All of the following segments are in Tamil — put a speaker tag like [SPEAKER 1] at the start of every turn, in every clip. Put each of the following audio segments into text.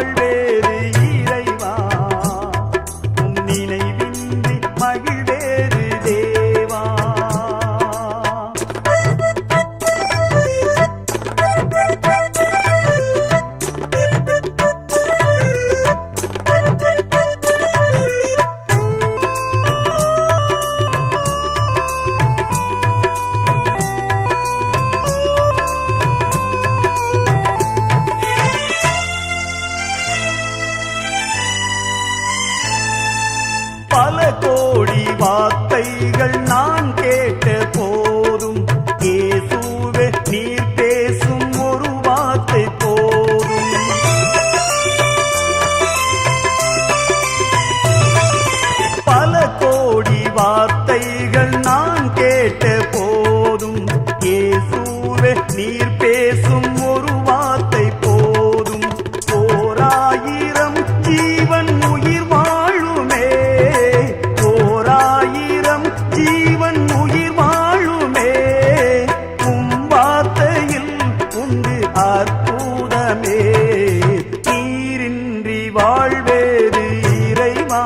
[SPEAKER 1] வாழ்வேறு இறைவா, உன் நினைவின்றி மகிழ்வேறு தேவா. பல கோடி வார்த்தைகள் நான் கேட்ட போதும் இயேசுவே நீர் பேசும் ஒரு வார்த்தை போதும். பல கோடி வார்த்தைகள் நான் கேட்ட போதும் இயேசுவே நீர் பேசும் ஒரு வார்த்தை போதும். ஓராயிரம் ஜீவன் உயிர் வாழுமே, ஓராயிரம் ஜீவன் உயிர் வாழுமே, உம் வார்த்தையில் உண்டு அற்புதமே. நீரின்றி வாழ்வேறு இறைவா,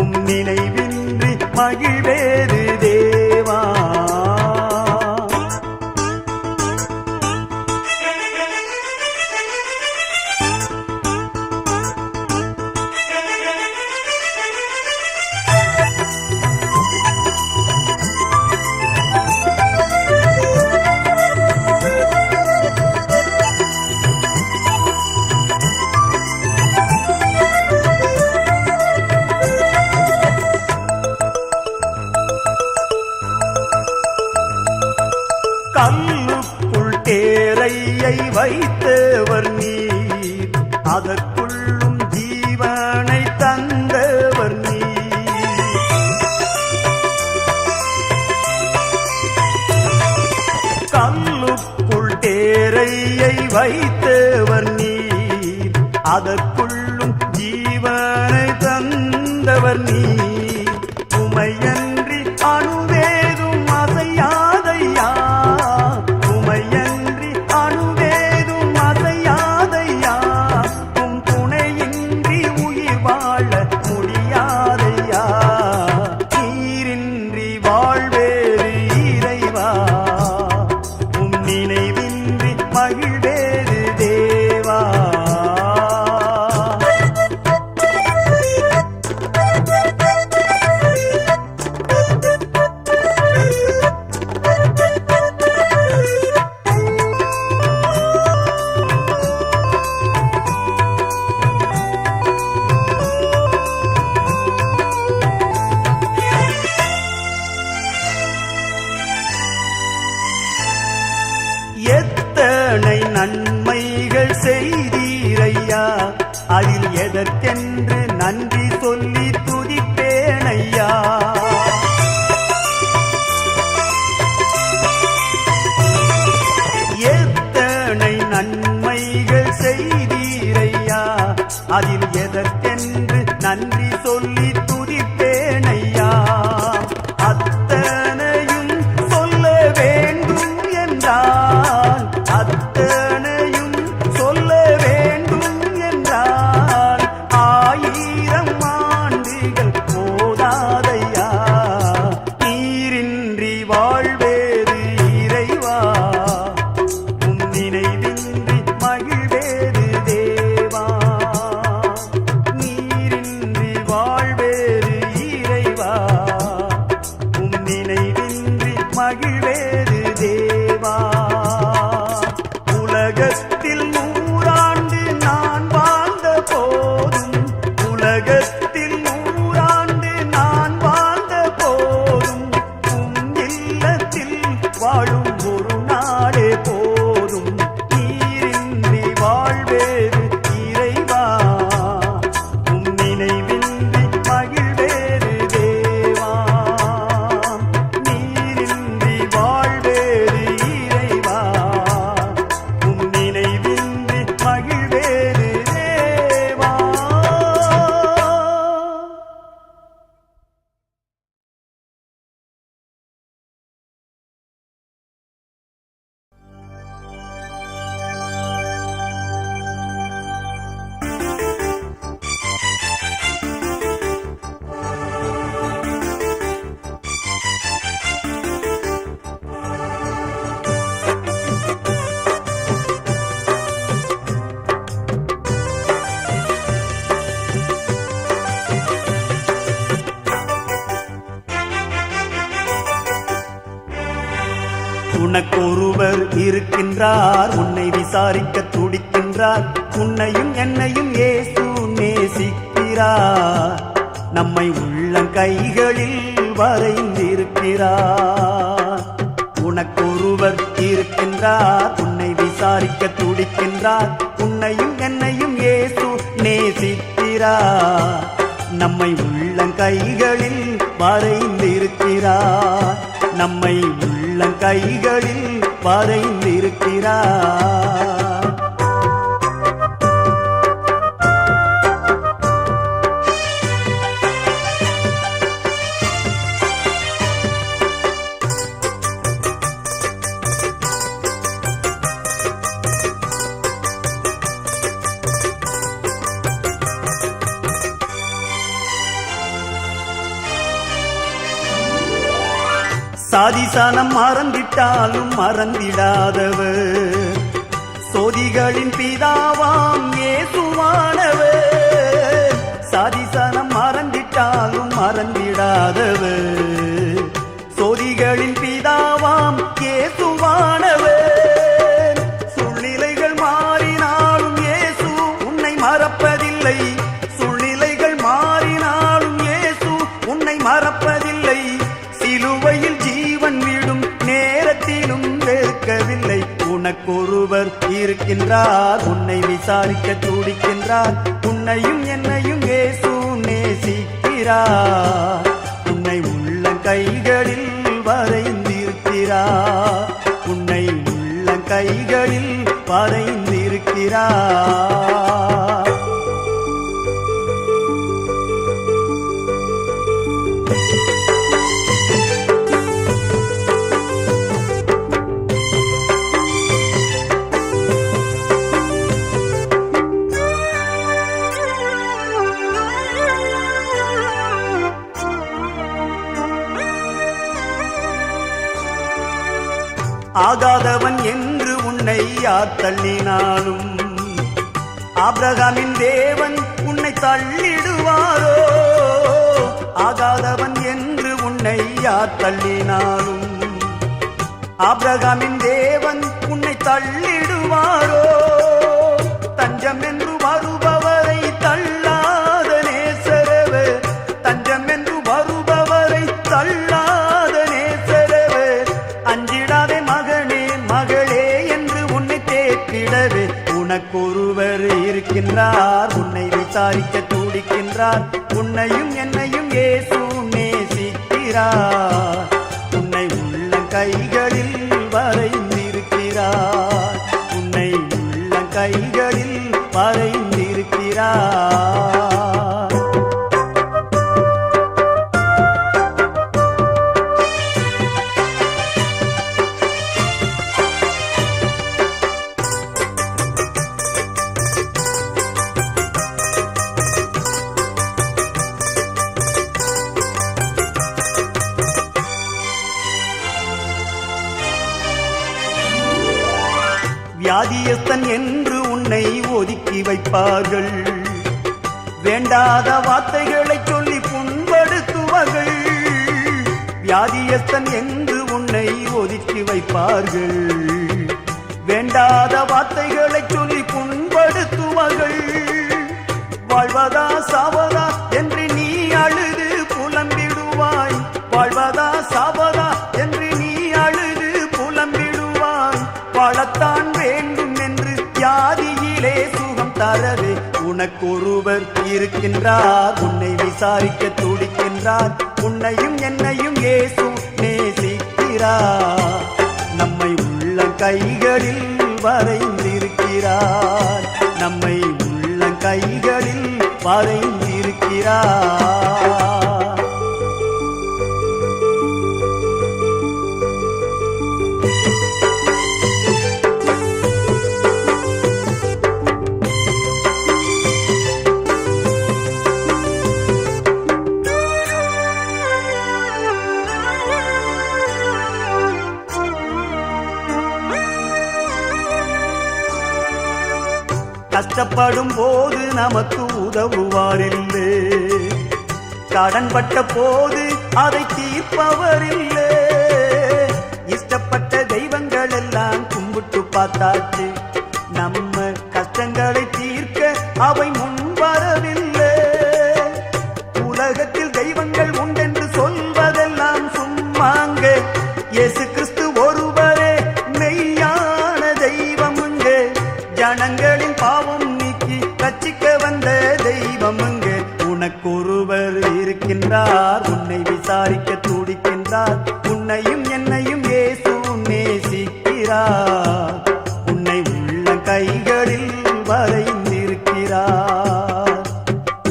[SPEAKER 1] உம் நினைவின்றி மகிழ்வேறு தேவா. கல்லுக்குள் தேரையை வைத்தவர் நீர், அதற்குள்ளும் ஜீவனை தந்தவர் நீர். கல்லுக்குள் தேரையை வைத்தவர் நீர், அதற்குள்ளும் ஜீவனை தந்தவர் நீர். உமையன்றி அணுவேதும் அசையாதையா, உமையன்றி அணுவேதும் அசையாதையா, உம் துணையின்றி உயிர் வாழ முடியாதையா. நீரின்றி வாழ்வேறு இறைவா, உம் நினைவின்றி மகிழ்வேறு தேவா. எத்தனை நன்மைகள் செய்தீரையா, அதில் எதற்கென்று நன்றி சொல்லி துதிப்பேனையா. எத்தனை நன்மைகள் செய்தீரையா, அதில் எதற்கென்று நன்றி சொல்லி துதிப்பேனையா. அத்தனையும் சொல்ல வேண்டும் என்றால், அத்தனையும் சொல்ல வேண்டும் என்றால், ஆயிரம் ஆண்டுகள் போதாதையா. நீரின்றி வாழ்வேறு இறைவா, உம் நினைவின்றி மகிழ்வேறு தேவா. நீரின்றி வாழ்வே உனக்கொருவர் இருக்கின்றார், உன்னை விசாரிக்க துடிக்கின்றார். உன்னையும் என்னையும் இயேசு நேசிக்கிறார். நம்மை உள்ளங்கைகளில் வரைந்திருக்கிறார். உனக்கொருவர் இருக்கின்றார், உன்னை விசாரிக்க துடிக்கின்றார். உன்னையும் என்னையும் இயேசு நேசிக்கிறார். நம்மை உள்ளங்கைகளில் வரைந்திருக்கிறார். நம்மை உள்ளங்கைகளில் வரைந்திருக்கிறார். சாதிசனம் மறந்திட்டாலும் மறந்திடாதவர், சோதிகளின் பிதாவாம் இயேசுவானவர். சாதிசனம் மறந்திட்டாலும் மறந்திடாதவர், சோதிகளின் பிதாவாம் இயேசுவானவர். சூழ்நிலைகள் மாறினாலும் இயேசு உன்னை மறப்பதில்லை. சூழ்நிலைகள் மாறினாலும் இயேசு உன்னை மறப்பதில்லை. சிலுவையில் ஜீவன் விடும் நேரத்திலும் வெறுக்கவில்லை. உனக்கொருவர் இருக்கின்றார், உன்னை விசாரிக்க துடிக்கின்றார். உன்னையும் என்னையும் இயேசு நேசிக்கிறார். உன்னை உள்ளங்கைகளில் வரைந்திருக்கிறார். உன்னை உள்ளங்கைகளில் வரைந்திருக்கிறார். ஆகாதவன் என்று உன்னை யார் தள்ளினாலும், ஆபிரகாமின் தேவன் உன்னை தள்ளிடுவாரோ? ஆகாதவன் என்று உன்னை யார் தள்ளினாலும், ஆபிரகாமின் தேவன் உன்னை தள்ளிடுவாரோ? தஞ்சம் என்று வருபவரை தள்ளாத நேசரவர், தஞ்சம் என்று வருபவரை தள்ளாத நேசரவர். அஞ்சிடாதே மகனே மகளே என்று உன்னை தேற்றிடவே உனக்கொருவர் இருக்கின்றார். உன்னை விசாரிக்க துடிக்கின்றார். உன்னையும் என்னையும் இயேசு நேசிக்கிறார். உன்னை உள்ளங்கைகளில் வரைந்திருக்கிறார். உன்னை உள்ளங்கைகளில் வரைந்திருக்கிறார். வியாதியஸ்தன் என்று உன்னை ஒதுக்கி வைப்பார்கள். வேண்டாத வார்த்தைகளை சொல்லி புண்படுத்துவார்கள். வியாதியஸ்தன் என்று உன்னை ஒதுக்கி வைப்பார்கள். வேண்டாத வார்த்தைகளை சொல்லி புண்படுத்துவார்கள். வாழ்வதா சாவதா என்று நீ அழுது புலம்பிடுவாய். வாழ்வதா சாவதா என்று நீ அழுது புலம்பிடுவாய். வாழத்தான் வேண்டும் என்று வியாதியிலே சுகம் தரவே உனக்கொருவர் இருக்கின்றார். உன்னை விசாரிக்க துடிக்கின்றார். உன்னையும் என்னையும் இயேசு நேசிக்கிறார். நம்மை உள்ளங்கைகளில் வரைந்திருக்கிறார். நம்மை உள்ளங்கைகளில் வரைந்திருக்கிறார். கஷ்டப்படும் போது நமக்கு உதவுவாரில்லை. கடன்பட்ட போது அதை தீர்ப்பவரில்லை. இஷ்டப்பட்ட தெய்வங்கள் பார்த்தாச்சு. நம்ம கஷ்டங்களை தீர்க்க அவை முன் வரவில்லை. உலகத்தில் தெய்வங்கள் உண்டென்று சொல்வதெல்லாம் சும்மாங்க. இயேசு கிறிஸ்து ஒருவரே மெய்யான தெய்வமுங்க. ஜனங்களின் பாவம் நீக்கி ரட்சிக்க வந்த தெய்வமுங்க. உனக்கொருவர் இருக்கின்றார், உன்னை விசாரிக்க துடிக்கின்றார். உன்னையும் என்னையும் இயேசு நேசிக்கிறார். உன்னை உள்ள கைகளில் வரைந்திருக்கிறார்.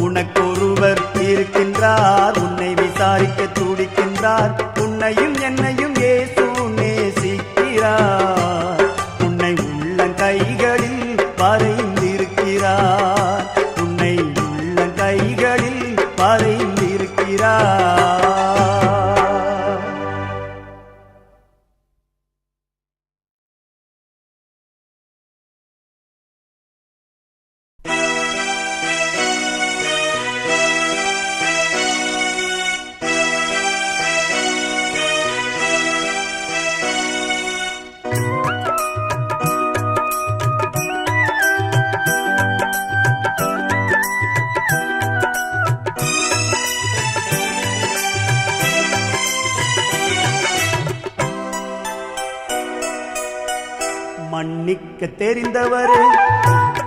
[SPEAKER 1] உனக்கொருவர் இருக்கின்றார், உன்னை விசாரிக்க துடிக்கின்றார். உன்னையும் என்னையும் இயேசு நேசிக்கிறார். உன்னை உள்ள கைகளில் வரைந்திருக்கிறார். உன்னை உள்ள கைகளில் வரைந்திருக்கிறார். மன்னிக்க தெரிந்தவரே,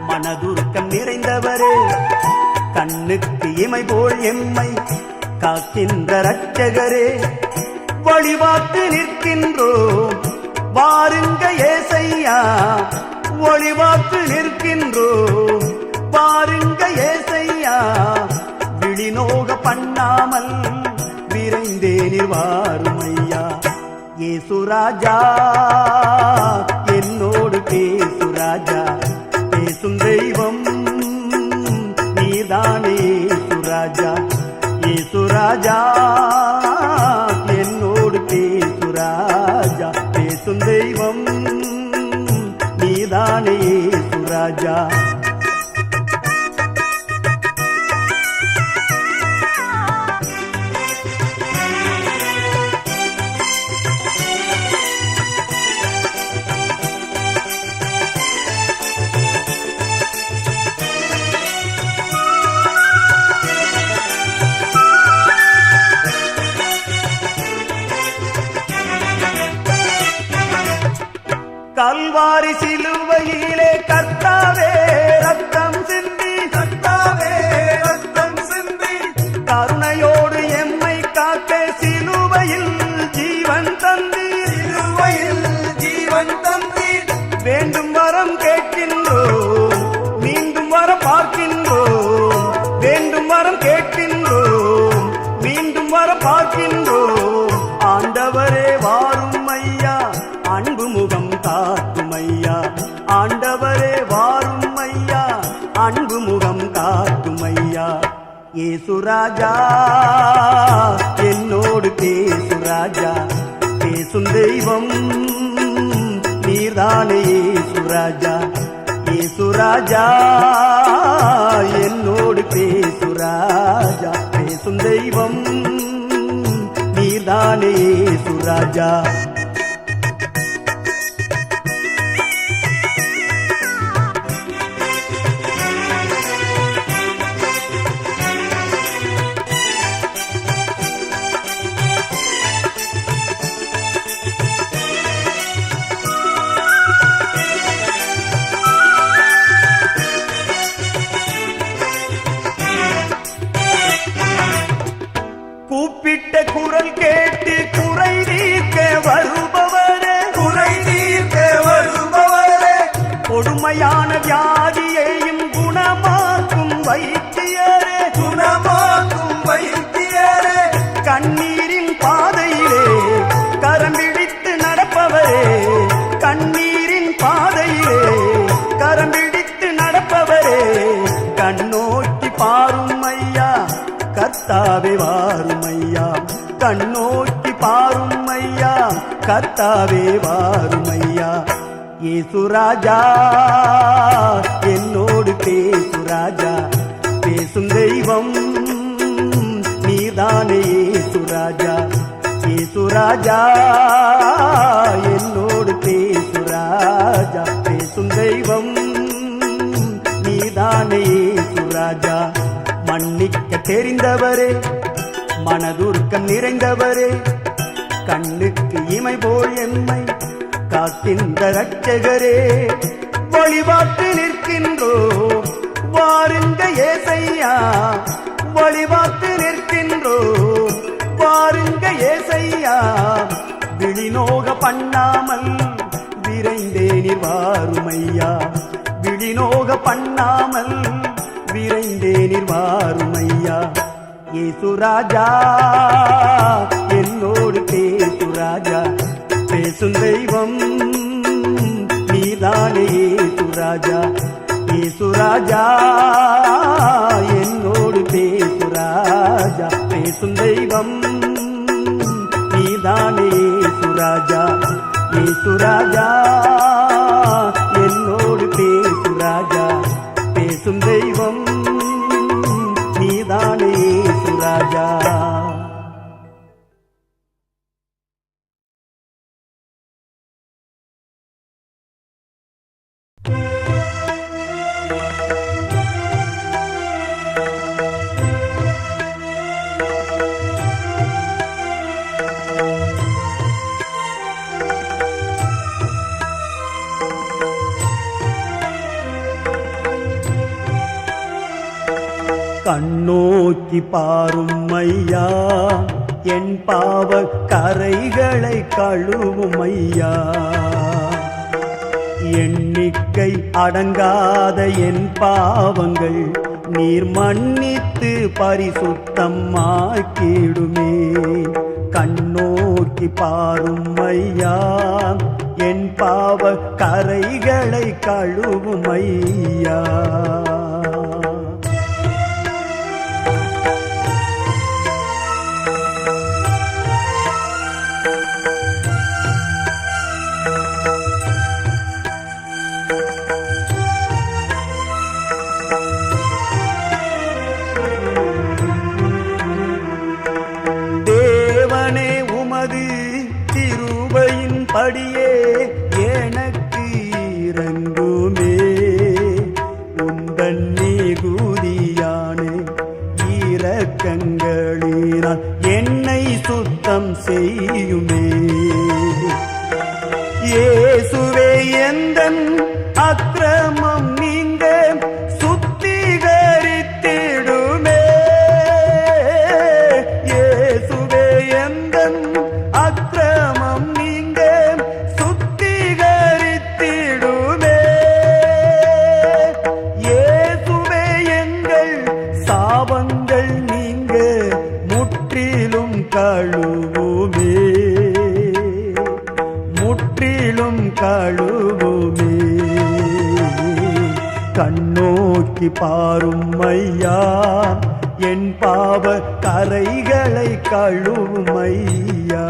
[SPEAKER 1] மனதுருக்கம் நிறைந்தவரே, கண்ணுக்கு இமை போல் எம்மை காக்கின்ற ரட்சகரே, வழிபாட்டு நிற்கின்றோம் வாருங்க ஏசையா. வழிபாட்டு நிற்கின்றோம் வாருங்க ஏசையா. விழிநோக பண்ணாமல் விரைந்தேனில் வாருமையா. ஏசுராஜா என்னோடு பேசுராஜா. பேசும் தெய்வம் நீதானே ஏசுராஜா. ஏசுராஜா என்னோடு பேசுராஜா. பேசும் தெய்வம் நீதானே ஏசுராஜா. கல்வாரி சிலுவையிலே கர்த்தாவே ரத்தம் சிந்தி, கர்த்தாவே ரத்தம் சிந்தி, கருணையோடு எம்மை காக்க சிலுவையில் ஜீவன் தந்தீர். சிலுவையில் ஜீவன் தந்தீர். வேண்டும் வரம் கேட்கின்றோம், மீண்டும் வர பார்க்கின்றோம். வேண்டும் வரம் கேட்கின்றோம், மீண்டும் வர பார்க்கின்றோம். ஆண்டவரே வாரும் ஐயா, அன்பு முகம் காட்டுமையா. ஆண்டவரே வாரும் ஐயா, அன்பு முகம் காட்டுமையா. ஏசுராஜா என்னோடு பேசுராஜா. பேசும் தெய்வம் நீர்தானே ஏசுராஜா. ஏசுராஜா என்னோடு பேசுராஜா. பேசும் தெய்வம் நீர்தானே ஏசுராஜா. கூப்பிட்ட குரல் கேட்டு குறை தீர்க்க வருபவரே, குறை தீர்க்க வருபவரே, கொடுமையான வியாதியையும் குணமாக்கும் வைத்தியரே, குணமாக்கும் வைத்தியரே, கண்ணீரின் பாதையிலே கரம் பிடித்து நடப்பவரே, கண்ணீரின் பாதையிலே கரம் பிடித்து நடப்பவரே, கண்ணோக்கி பாரும் ஐயா கர்த்தாவே வாருமையா. கண்ணோக்கி பாருமையா கர்த்தாவே வாருமையா. ஏசுராஜா என்னோடு பேசுராஜா. பேசும் தெய்வம் நீதானே ஏசுராஜா. ஏசுராஜா என்னோடு பேசுராஜா. தெய்வம் நீதானே சுராஜா. மன்னிக்க தெரிந்தவரே, மனதுருக்கம் நிறைந்தவரே, கண்ணுக்கு இமை போல் எம்மை காக்கின்ற ரட்சகரே, வழிபாட்டு நிற்கின்றோம் வாருங்க ஏசையா. வழிபாட்டு நிற்கின்றோம் வாருங்க ஏசையா. விழிநோக பண்ணாமல் விரைந்தே நீர் வாருமையா. விழிநோக பண்ணாமல் விரைந்தே நீர் வாருமையா. ஏசுராஜா என்னோடு பேசுராஜா. பேசும் தெய்வம் நீதானே ஏசுராஜா. ஏசுராஜா என்னோடு பேசுராஜா. பேசும் தெய்வம் நீதானே ஏசுராஜா. ஏசுராஜா என்னோடு பேசுராஜா. பேசும் தெய்வம் நீதானே ஏசுராஜா. கண்ணோக்கி பாரும் ஐயா, என் பாவ கரைகளை கழுவும் ஐயா. எண்ணிக்கை அடங்காத என் பாவங்கள் நீர் மன்னித்து பரிசுத்தமாக்கிடுமே. கண்ணோக்கி பாரும் ஐயா, என் பாவ கரைகளை கழுவும் ஐயா. படியே எனக்கு இறங்குமே. உந்தன் நீகுதியான இரக்கங்களினால் என்னை சுத்தம் செய்யுமே. இயேசுவே எந்தன் அக்கிரமம் நீங்க சுத்திகரித்திடுமே. இயேசுவே எந்தன் அக்கிரமம் கழுவுமே. முற்றிலும் கழுவுமே. கண்ணோக்கி பாரும் ஐயா, என் பாவ கரைகளை கழுவும் ஐயா.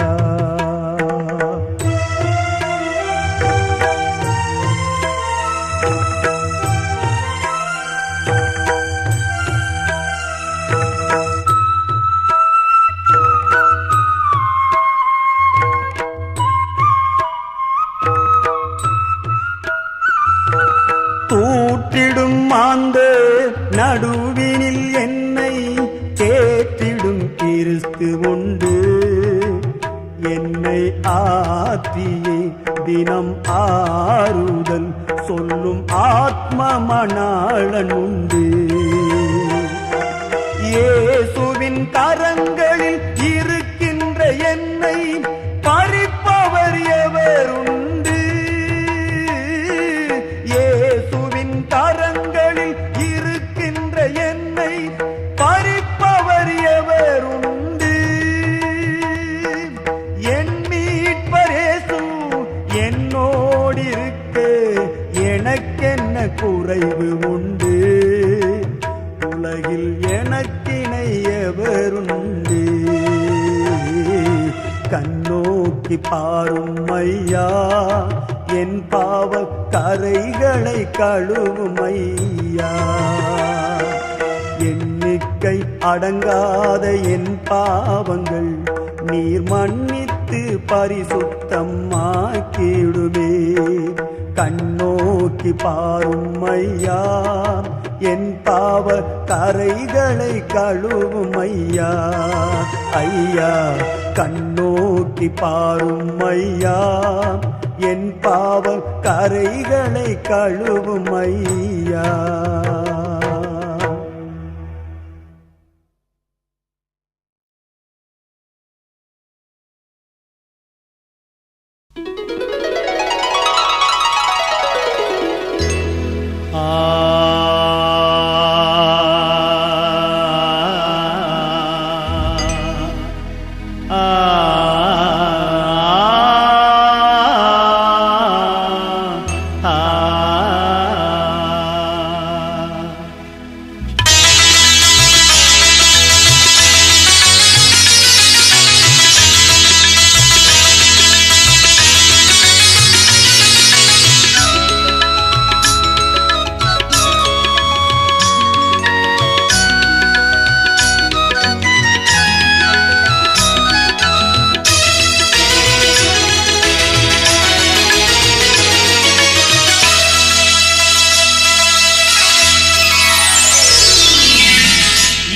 [SPEAKER 1] தூற்றிடும் மாந்த நடுவினில் என்னை தேற்றிடும் கிறிஸ்து உண்டு. என்னை ஆற்றியே தினம் ஆறுதல் சொல்லும் ஆத்ம மணாளன் உண்டு. இயேசுவின் கரங்களில் இருக்கின்ற என்னை பறிப்பவர் எவர் உண்டு. கரங்களில் இருக்கின்ற என்னை பறிப்பவர் எவர் உண்டு. என் மீட்பர் இயேசு என்னோடிருக்க எனக்கென்ன குறைவு உண்டு. உலகில் எனக்கினை எவருண்டு. கண்ணோக்கி பாரும் ஐயா, என் பாவ கரைகளை கழுவும் ஐயா. எண்ணிக்கை அடங்காத என் பாவங்கள் நீர் மன்னித்து பரிசுத்தமாக்கிடுமே. கண்ணோக்கி கண்ணோக்கி பாரும் ஐயா, என் பாவ கரைகளை கழுவும் ஐயா. ஐயா கண்ணோக்கி பாரும் ஐயா, என் பாவ கரைகளை கழுவும் ஐயா.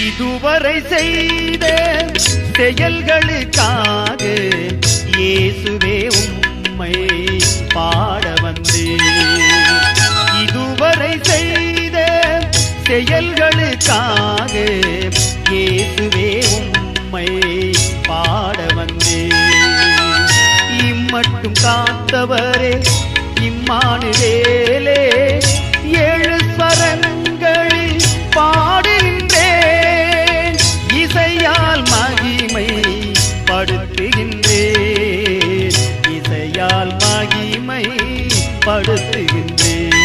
[SPEAKER 2] இதுவரை செய்த செயல்களுக்காக இயேசுவே உம்மை பாட வந்தேன். இதுவரை செய்த செயல்களுக்காக இயேசுவே உம்மை பாட வந்தேன். இம்மட்டும் காத்தவரே இம்மானுவேலே, ஏழு ஸ்வரங்களில் பாடுகின்றேன், இசையால் மகிமை படுத்துகின்றேன், இசையால் மகிமை படுத்துகின்றேன்.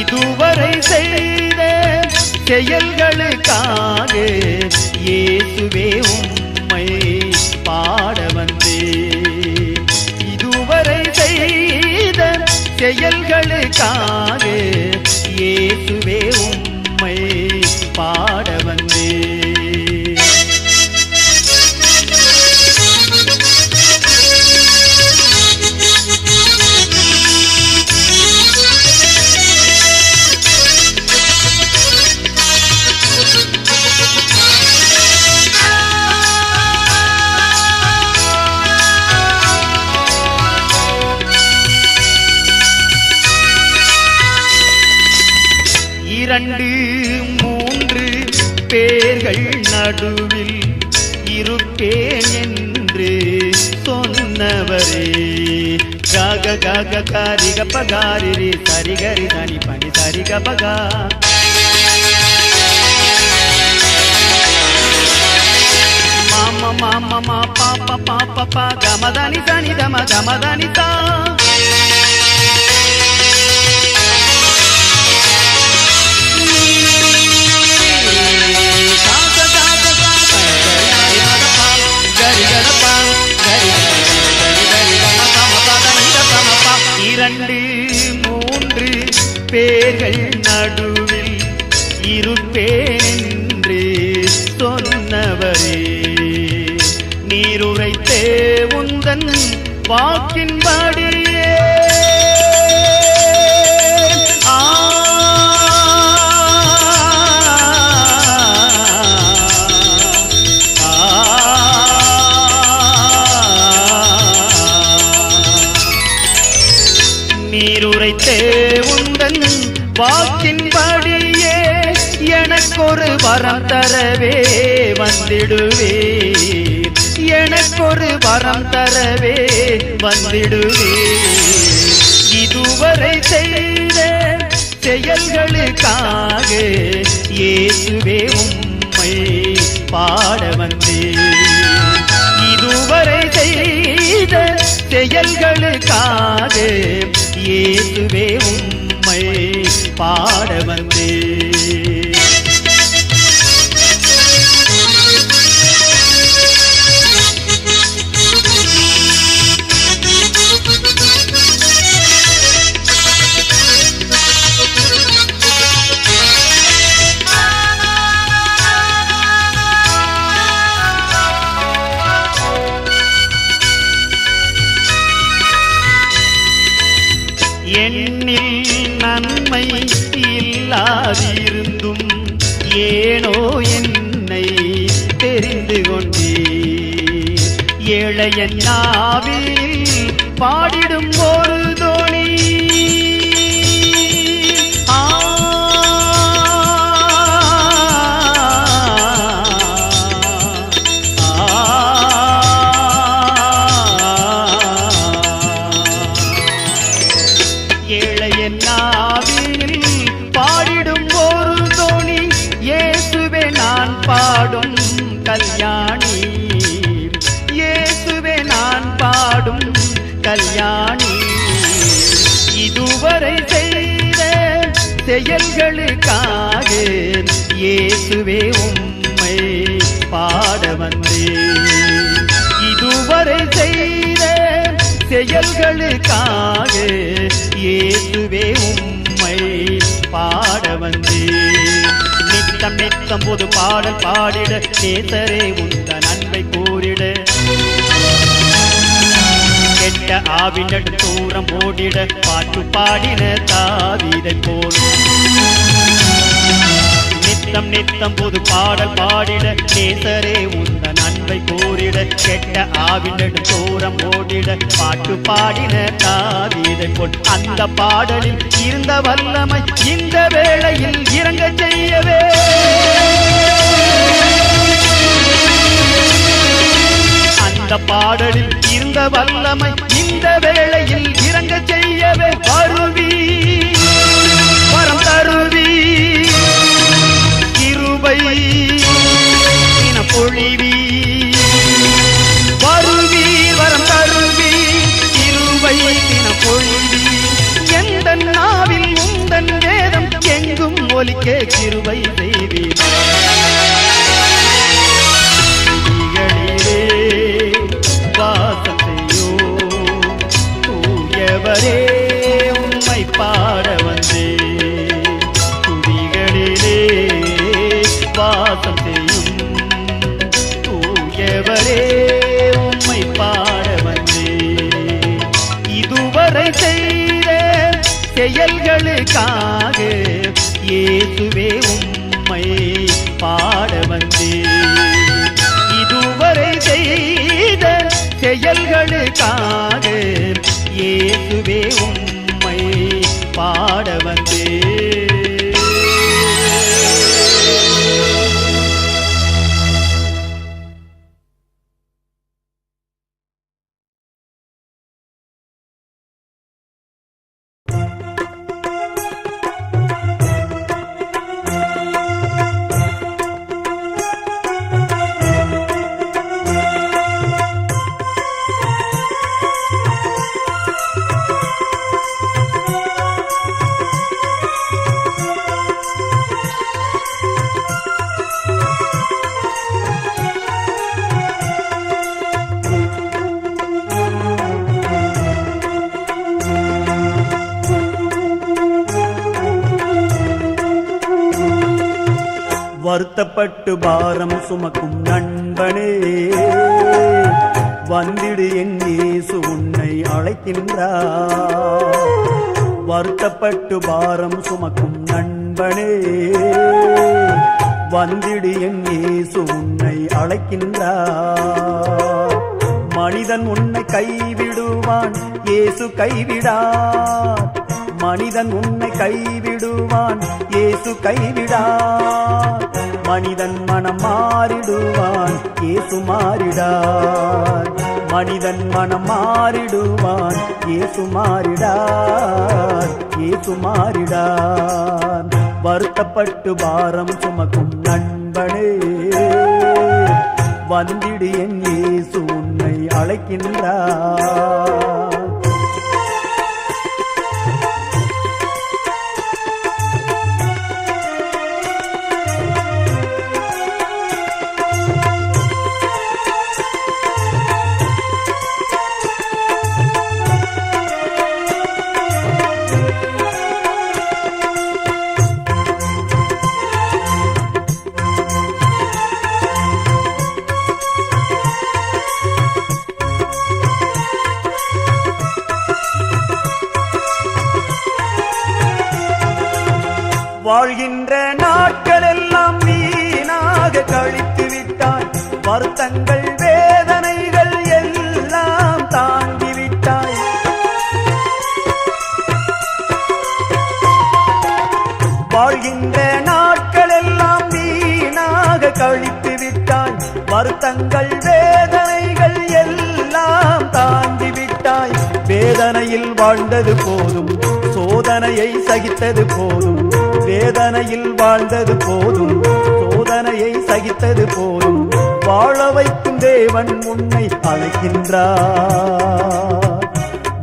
[SPEAKER 2] இதுவரை செய்த செயல்களுக்காக இயேசுவே உம்மை பாட வந்தேன். இதுவரை செய்த செயல்களுக்காக இயேசுவே உம்மை பாட வந்தேன். இரண்டு மூன்று பேர்கள் நடுவில் இருப்பேன் என்று சொன்னவரே, கக கக காரி கபகாரி ரே சரி கரி தனி பனி சரி கபகா. மாமா மாமா மா பாப்பா பாப்பா பா கமதானி தனி தம கமதானி தா. இரண்டு மூன்று பேர்கள் நடுவில் இருப்பேன் என்று சொன்னவரே, நீருரைத்தே உந்தன் வாக்கின்படியே நீருரைத்தே உந்தன் வாக்கின்படியே எனக்கொரு வரம் தரவே வந்திடுவே, எனக்கொரு வரம் தரவே வந்திடுவே. இதுவரை செய்த செயல்களுக்காக இயேசுவே உம்மை பாட வந்தேன். இதுவரை செய்த செயல்களுக்காக இயேசுவே உம்மை பாட வந்தேன். எண்ணில் ஏனோ என்னை தெரிந்து கொண்டே ஏழையன் நாவில் பாடிடும் ஒரு தோணி ஏழையன் நாவில் பாடிடும் ஒரு தோணி இயேசுவே நான் பாடும் கல்யாணி இயேசுவே நான் பாடும் கல்யாணி இதுவரை செய்த செயல்களுக்காக இயேசுவே உம்மை பாட வந்தேன் இதுவரை செய்த செயல்களுக்காக இயேசுவே உம்மை பாட வந்தேன் நித்தம் நித்தம் போது பாடல் பாடிட நேசரே உந்த நன்மை கூறிட கெட்ட ஆவினட் தூரம் ஓடிட பாட்டு பாடின தாவீதை போல் நித்தம் நித்தம் போது பாடல் பாடிட நேசரே உந்த நன்மை கூறிட கெட்ட ஆவினட் தூரம் ஓடிட பாட்டு பாடின தாவீதை போல் அந்த பாடலில் இருந்த வல்லமை இந்த வேளையில் இறங்க செய்யவே அந்த பாடலில் இருந்த வல்லமை இந்த வேளையில் இறங்க செய்யவே வருவி வரம் தருவி கிருபை பொழிவி வருவி வரம் தருவி கிருபை பொழிவி எந்த நாவில் உந்தன் வேதம் எங்கும் ஒலிக்க கிருபை செய்வீர் வாசம் செய்யோ தூயவரே உம்மை பாட வந்தே துதிகளிலே வாசம் செய்யும் தூயவரே உம்மை பாட வந்தே இதுவரை செய்த செயல்களுக்காக இயேசுவே உம்மை பாட வந்தே இதுவரை செய்த செயல்களுக்காக இயேசுவே உம்மை பாட வந்தே
[SPEAKER 1] வருத்தப்பட்டு பாரம் சுமக்கும் நண்பனே வந்திடு என் இயேசு உன்னை அழைக்கின்றார் வருத்தப்பட்டு பாரம் சுமக்கும் நண்பனே வந்திடு என் இயேசு உன்னை அழைக்கின்றார் மனிதன் உன்னை கைவிடுவான் இயேசு கைவிடார் மனிதன் உன்னை கைவிடுவான் இயேசு கைவிடார் மனிதன் மனம் மாறிடுவான் இயேசு மாறிடார் மனிதன் மனம் மாறிடுவான் இயேசு மாறிடார் இயேசு மாறிடார் வருத்தப்பட்டு பாரம் சுமக்கும் நண்பனே வந்திடு என் இயேசு உன்னை அழைக்கின்றார் வாழ்கின்ற நாட்கள் எல்லாம் நீ வருத்தங்கள் வேதனைகள் எல்லாம் தாங்கிவிட்டாய். வாழ்கின்ற நாட்கள் எல்லாம் வீணாக கழித்து விட்டாய். வருத்தங்கள் வேதனைகள் எல்லாம் தாங்கிவிட்டாய். வேதனையில் வாழ்ந்தது போதும், சோதனையை சகித்தது போதும். வேதனையில் வாழ்ந்தது போதும், சோதனையை சகித்தது போதும். வாழ வைக்கும் தேவன் உன்னை அழைக்கின்றார்.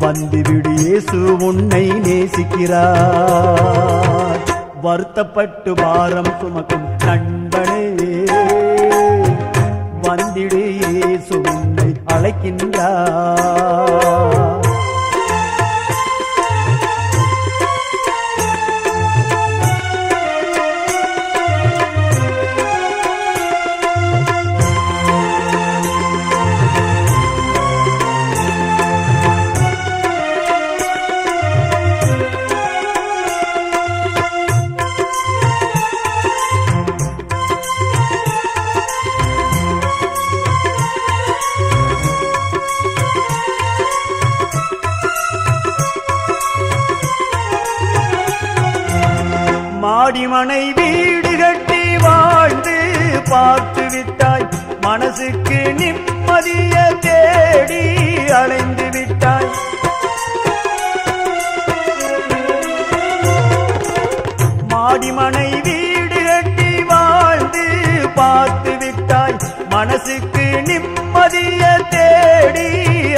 [SPEAKER 1] வந்துவிடு, இயேசு உன்னை நேசிக்கிறார். வருத்தப்பட்டு பாரம் சுமக்கும் நண்பனே, வந்திடு, இயேசு உன்னை அழைக்கின்றார். மாடிமனை வீடு கட்டி வாழ்ந்து பார்த்து விட்டாய். மனசுக்கு நிம்மதிய தேடி அலைந்து விட்டாய். மாடிமனை வீடு கட்டி வாழ்ந்து பார்த்து விட்டாய். மனசுக்கு நிம்மதிய தேடி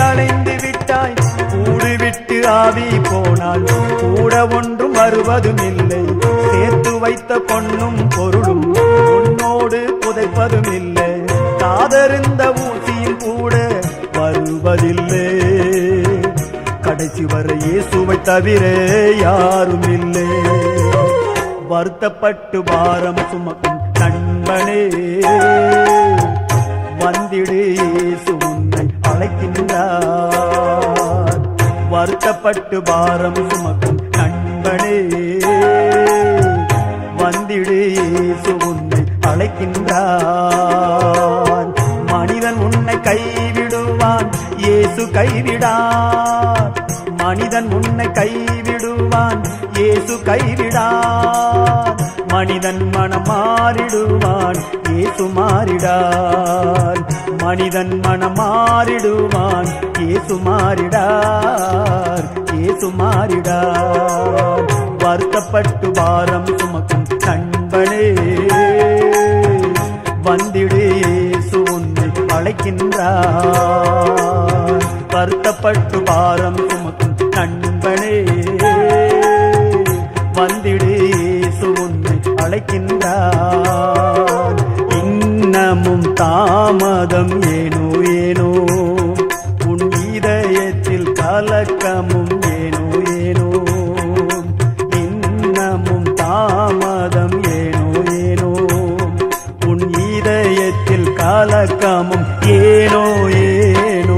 [SPEAKER 1] அலைந்து விட்டாய். கூடு விட்டு ஆவி போனால் கூட ஒன்றும் வருவதும் இல்லை. சேர்த்து வைத்த பொன்னும் பொருளும் உன்னோடு புதைப்பதும் இல்லை. காதறிந்த ஊசியும் கூட வருவதில்லை. கடைசி வரை இயேசுவை தவிர யாரும் இல்லை. வருத்தப்பட்டு பாரம் சுமக்கும் நண்பனே, வந்திடு, இயேசு உன்னை அழைக்கின்றார். வருத்தப்பட்டு பாரம் சுமக்கும் நண்பனே, வந்திடு, இயேசு உன்னை அழைக்கின்றார். மனிதன் உன்னை கைவிடுவான், இயேசு கைவிடார். மனிதன் உன்னை கைவிடுவான், இயேசு கைவிடார். மனிதன் மனம் மாறிடுவான், இயேசு மாறிடார். மனிதன் மனம் மாறிடுவான், இயேசு மாறிடார். இயேசு மாறிடார். வருத்தப்பட்டு பாரம் சுமக்கும் நண்பனே, வந்திடு, இயேசு உன்னை அழைக்கின்றார். வருத்தப்பட்டு பாரம் சுமக்கும் நண்பனே, வந்திடு, இயேசு உன்னை அழைக்கின்றார். இன்னமும் தாமதம் ஏனோ ஏனோ, உன் இதயத்தில் கலக்கமும் ஏனோ ஏனோ. இன்னமும் தாமதம் ஏனோ ஏனோ, உன் இதயத்தில் கலக்கமும் ஏனோ ஏனோ.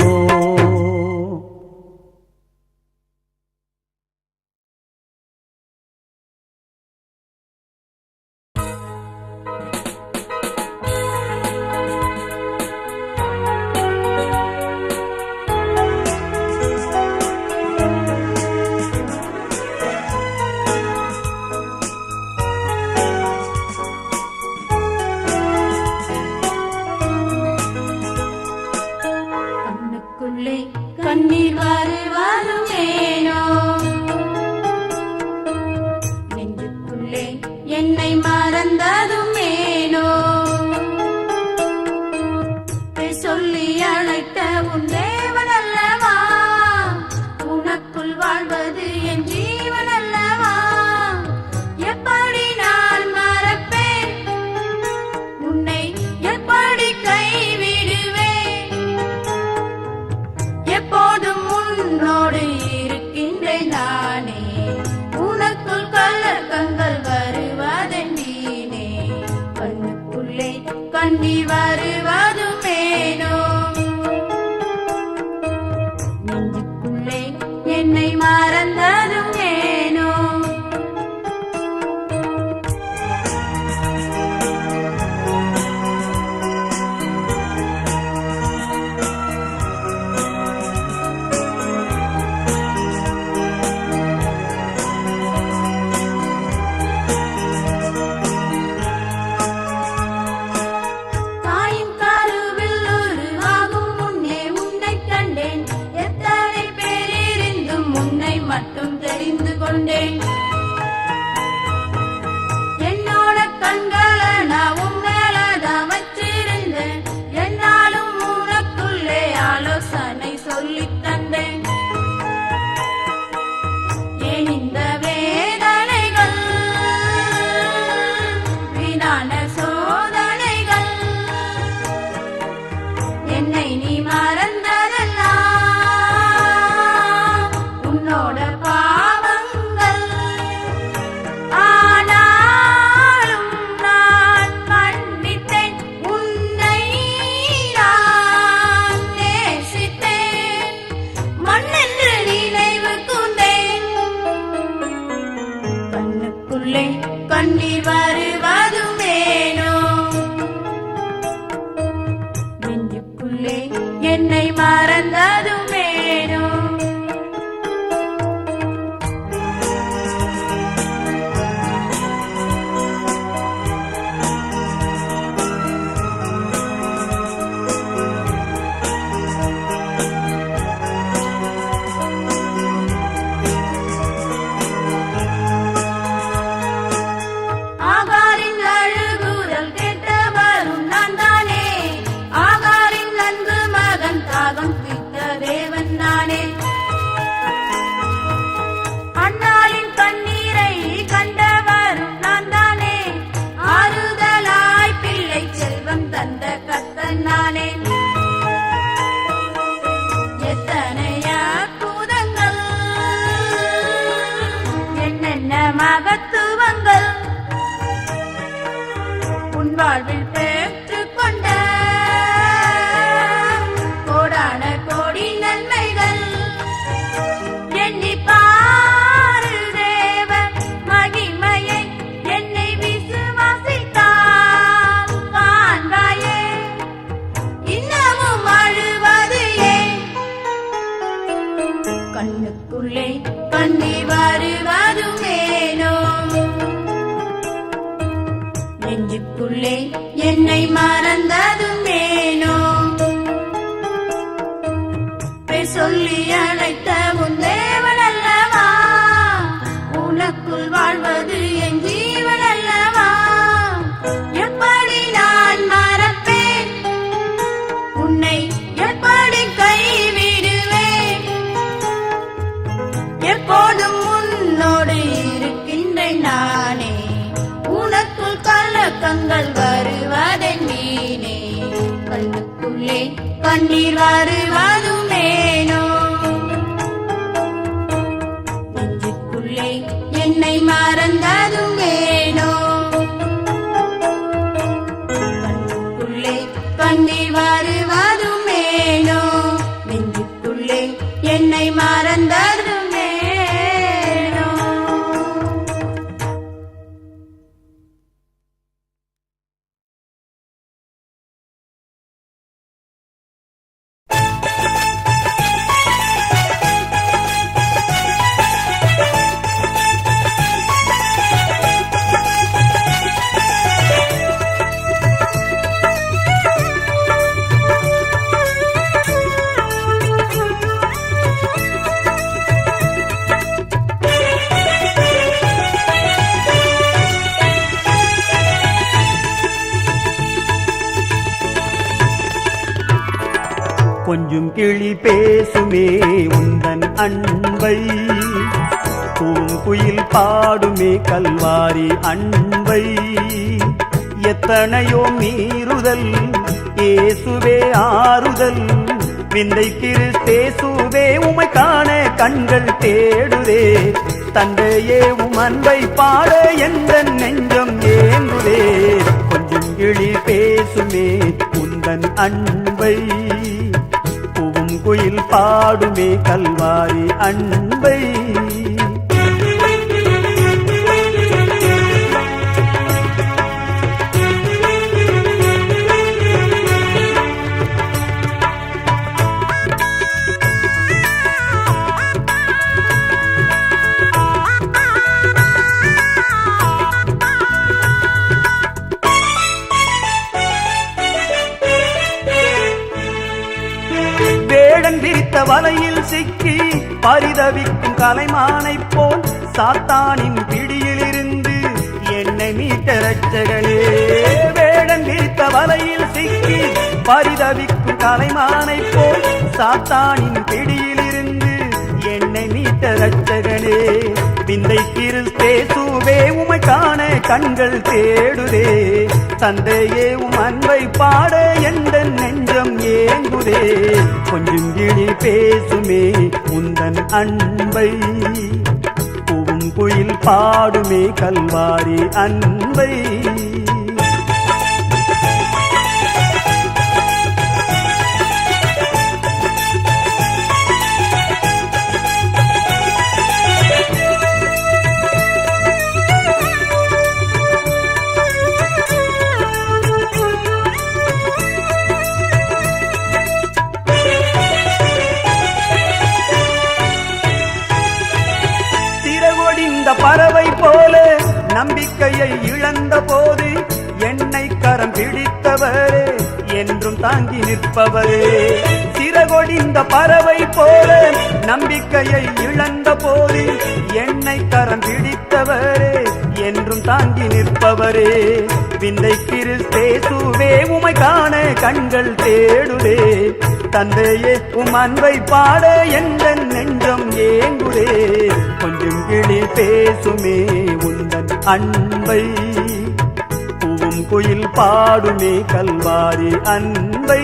[SPEAKER 3] கண்ணீர் வருவதும் ஏனோ, நெஞ்சுக்குள்ளே என்னை மறந்ததும் ஏனோ. சொல்லி அழைத்த உன் தேவன் அல்லவா, உனக்குள் வாழ்வது என் ஜீவன் அல்லவா. எப்படி நான் மறப்பேன் உன்னை, எப்படி கைவிடுவேன். எப்போதும் உன்னோடு இருக்கின்றேன் நானே, உனக்குள் கலக்கங்கள் வருவதென்னே. கண்ணுக்குள்ளே கண்ணீர் வருவதும் ஏனோ, நெஞ்சுக்குள்ளே என்னை மறந்ததும் ஏனோ. நெஞ்சுக்குள்ளே என்னை மறந்ததும் ஏனோ பேர் சொல்லி அழைத்த உன் தேவன் அல்லவா உனக்குள் வாழ்வது என் ஜீவன் அல்லவா எப்படி நான் மறப்பேன் உன்னை எப்படி கைவிடுவேன் எப்போதும் உன்னோடு இருக்கின்றேன் நானே உனக்குள் கலக்கங்கள் வருவதென் வீணே கண்ணுக்குள்ளே கண்ணீர் வருவதும் ஏனோ நெஞ்சுக்குள்ளே என்னை மறந்ததும் ஏனோ கண்ணுக்குள்ளே கண்ணீர் வருவதும் ஏனோ நெஞ்சுக்குள்ளே என்னை மறந்ததும் ஏனோ
[SPEAKER 1] கொஞ்சம் கிளி பேசுமே உந்தன் அன்பை பூங்குயில் பாடுமே கல்வாரி அன்பை எத்தனையோ மீறுதல் இயேசுவே ஆறுதல் விந்தை கிறிஸ்தேசுவே உமை காண கண்கள் தேடுதே தந்தையே உம் அன்பை பாட எந்த நெஞ்சம் ஏங்குதே கொஞ்சம் கிளி பேசுமே உந்தன் அன்பை குயில் பாடுமே கல்வாரி அன்பை வலையில் சிக்கி பரிதவிக்கும் கலைமானைப் போல் சாத்தானின் பிடியிலிருந்து என்னை மீட்ட ரட்சகனே வேடன் விரித்த வலையில் சிக்கி பரிதவிக்கும் கலைமானைப் போல் சாத்தானின் பிடியிலிருந்து என்னை மீட்ட ரட்சகனே விந்தை கிறிஸ்தேசுவே உமை காண கண்கள் தேடுதே தந்தையே உம் அன்பை பாட எந்த நெஞ்சம் ஏங்குதே கொஞ்சம் கிளி பேசுமே உந்தன் அன்பை பூங்குயில் பாடுமே கல்வாரி அன்பை பறவை போல நம்பிக்கையை இழந்த போது என்னை கரம் பிடித்தவரே என்றும் தாங்கி நிற்பவரே சிறகொடிந்த பறவை போல நம்பிக்கையை இழந்த போது என்னை கரம் பிடித்தவரே என்றும் தாங்கி நிற்பவரே விந்தை கிறிஸ்தேசுவே உமை காண கண்கள் தேடுதே தந்தையே உம் அன்பை பாட எந்த நெஞ்சம் ஏங்குதே கொஞ்சம் கிளி பேசுமே உந்தன் அன்பை பூங்குயில் பாடுமே கல்வாரி அன்பை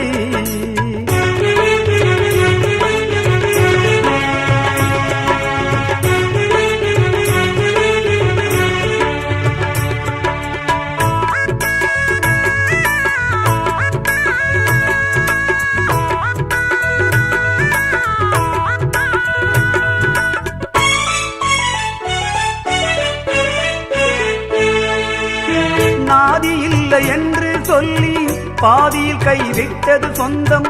[SPEAKER 1] என்று சொல்லி பாதியில் கைவிட்டது சொந்தம்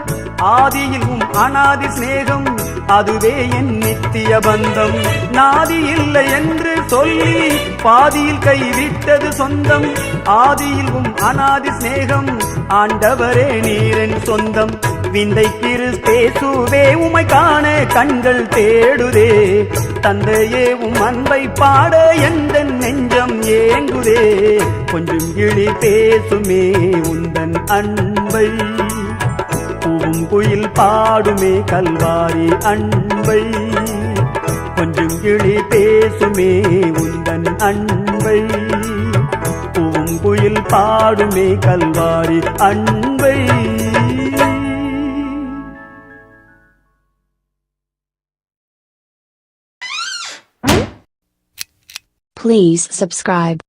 [SPEAKER 1] ஆதியில் உம் அநாதி சிநேகம் அதுவே என் நித்திய பந்தம். நாதி இல்லை என்று சொல்லி பாதியில் கைவிட்டது சொந்தம். ஆதியில் அனாதி சிநேகம் ஆண்டவரே நீரின் சொந்தம். விந்தை கிறிஸ்தேசுவே உமை காண கண்கள் தேடுதே. தந்தையே அன்பை பாட எந்த நெஞ்சம் ஏங்குதே. கொஞ்சம் கிளி பேசுமே உந்தன் அன்பை. பூங்குயில் பாடுமே கல்வாரி அன்பை. கொஞ்சம் கிளி பேசுமே உந்தன் அன்பை. பூங்குயில் பாடுமே கல்வாரி அன்பை.
[SPEAKER 4] Please subscribe.